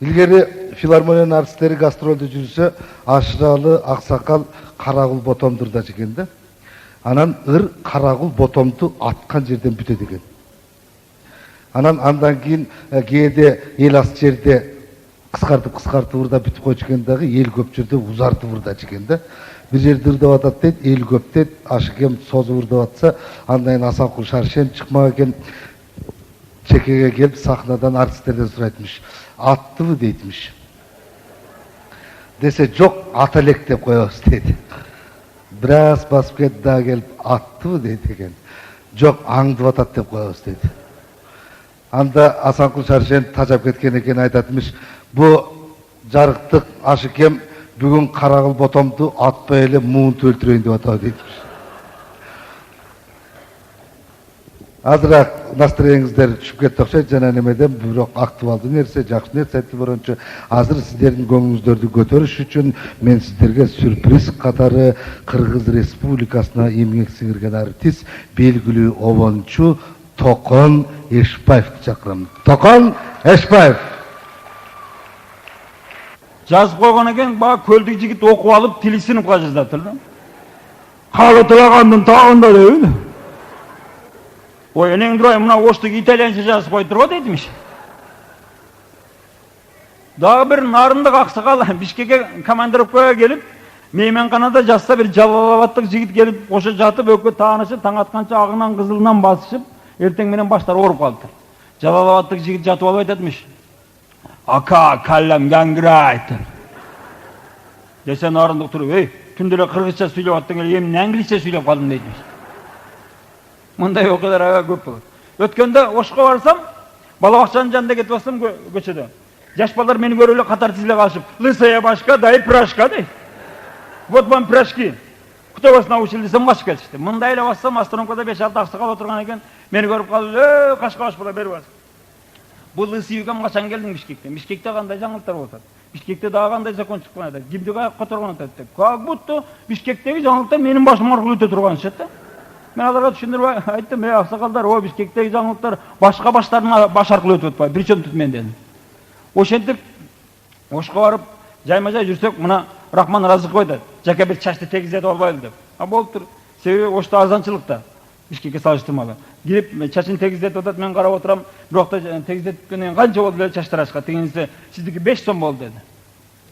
Илгери филармониянын артисттери гастролдо жүрсө, Ашыралы, Аксакал, Карагул Ботомдурда жеген да. Анан ыр Карагул Ботомду аткан жерден бүтөт экен. Андан кийин кээде эл аз жерде кыскартып урда бүтүп койчу экен дагы, эл көп жерде узартып урда жеген да. Bir жерде ырдап атат дейт, эл көп дейт, Ашыкем созуп ырдап атса, андан кийин Асанкул Шаршен чыкмак экен, чекеге келип сахнадан артисттерден сурайтмыш. Аттыбы дейтмиш. Десе жок, ата элек деп коебуз дейт. Бираз басып кетип дагы келип аттыбы дейт экен. Жок, аңдып атат деп коебуз дейт. Анда Асанкул Шаршен тажап кеткен экен, айтатмыш. Бу жарыктык Ашыкем бүгүн Карагул Ботомду атпай эле муунту өлтүрөйүн деп атат дейтмиш. Азыраак настроениңиздер түшүп кетти окшойт, жана немеден бирок актуалдуу нерсе, жакшы нерсе айтып борончу. Азыр сиздердин көңүлүңүздөрдү көтөрүш үчүн мен сиздерге сюрприз катары Кыргыз Республикасына эмгек сиңирген артист, белгилүү обончу Токон Эшбаевди чакырам. Токон Эшбаев. Жазып койгон экен, баа көлдүк жигит окуп алып, тили сыныпка жаздатыр да. Калы тылагандын тагында дейби. Ой, энең дурай, мына оштук итальянча жазып койтур го дейтимиш. Дагы бир нарындык аксакал Бишкекке командировкага келип, мейманканада жатса бир Жалалабадтык жигит келип, кошо жатып, өккө таанышып, таң атканча агынан кызылынан басышып, эртең менен баштары ооруп калыптыр. Жалалабадтык жигит жатып алып айтатмыш. Ака, каллам ганграйт. Десе нарындык туруп, эй, түндө эле кыргызча сүйлөп аттың эле, эмне англисче сүйлөп калдым дейтмиш. Мындай окуялар аябай көп болот. Өткөндө Ошко барсам, бала бакчанын жанында кетип атсам көчөдө. Жаш балдар мени көрүп эле катар тизиле калышып, лысая башка, дай пирожка дейт. Вот вам пирожки. Кто вас научил десем, качып кетишти. Мындай эле бассам, остановкада 5-6 аксакал отурган экен, мени көрүп калып, кашка бала берип атат. Бул лысый кам качан келдиң Бишкектен? Бишкекте кандай жаңылыктар болот? Бишкекте дагы кандай закон чыккан атат? Кимди которгон атат деп. Как будто Бишкектеги жаңылыктар менин башым аркылуу өтө турган чет да. Мен аларга түшүндүрүп айттым, аксакалдар, о Бишкектеги жаңылыктар башка баштардын баш аркылуу өтүп атпайбы, причем тут мен дедим. Ошентип Ошко барып, жайма-жай жүрсөк, мына Рахман Разыков айтат, жаке бир чачты тегизетип албайлы деп. А болуптур. Себеби Ошто арзанчылыкта. Бишкекке салыштырмалуу. Кирип чачын тегизетип атат, мен карап отурам, бирок да тегизеткенден канча болду эле чач тарашка? Дегенде сиздики 5 сом болду деди.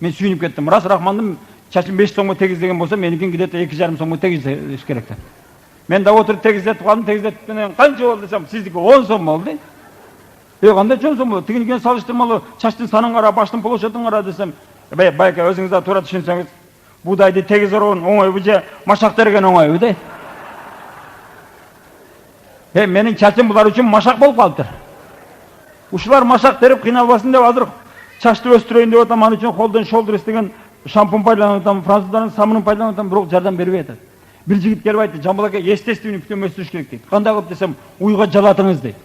Мен сүйүнүп кеттим. Рас Рахмандын чачын 5 сомго тегиздеген болсо, меникин где-то 2,5 сомго тегизеш керек да. Мен да отуруп тегизетип калдым, тегизеткенден канча болду десем, сиздики 10 сом болду. Кандай 10 сом болду? Тигинкен салыштырмалуу чачтын санын кара, баштын площадын кара десем, байке өзүңүз да туура түшүнсөңүз, будайды тегиз ороон оңойбу же машак терген оңойбу дейт. Менин чачым булар үчүн машак болуп калыптыр. Ушулар машак терип кыйналбасын деп азыр чачты өстүрөйүн деп атам, ал үчүн Холден Шолдерс деген шампунь пайдаланып атам, француздардын самынын пайдаланып атам, бирок жардам бербей атат. Бир жигит келип айтты, Жамбыл ака, естественный путем өстүрүш керек дейт. Кандай кылып десем, уйга жалатыңыз дейт.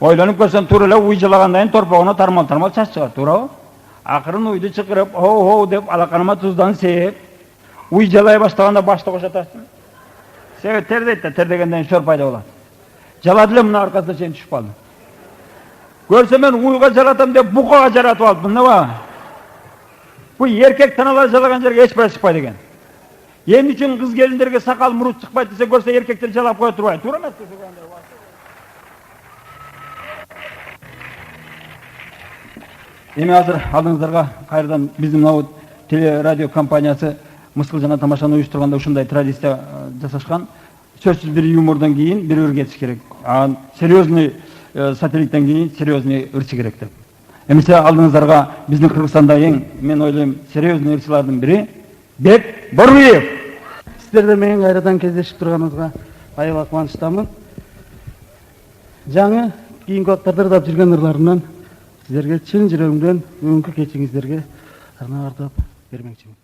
Ойлонуп көрсөм, туура эле уй жалагандан кийин торпогуна тармал чач чыгат, туурабы? Акырын уйду чакырып, хоу деп алаканыма туздан сээп, уй жалай баштаганда башты кошотасың. Себеп тердейт да, тердегенден шор пайда болот. Жалады эле мына аркасына чейин түшүп калдым. Көрсөм мен уйга жалатам деп букага жаратып алып, мындабы? Бу эркек таналар жалаган жерге эч бир чыкпайт экен. Эмне үчүн кыз келиндерге сакал мурут чыкпайт десе, көрсө эркектер жалап кое турбайт. Туура эмеспи? Эми азыр алдыңыздарга кайрадан биздин мына телерадио компаниясы Мыскыл жана тамашаны уюштурганда ушундай традиция жасашкан. Сөзсүз бир юмордон кийин бир ыр кетиш керек. Серьезный сателиттен кийин серьезный ырчы керек деп. Эмесе алдыңыздарга биздин Кыргызстанда эң, мен ойлойм, серьезный ырчылардын бири Бек Борбиев. Сиздердер менен кайрадан кездешип турганыбызга аябай кубанычтамын. Жаңы кийинки убактарда ырдап жүргөн ырларымдан сиздерге чын жүрөгүмдөн бүгүнкү кечиңиздерге арнап ырдап бермекчимин.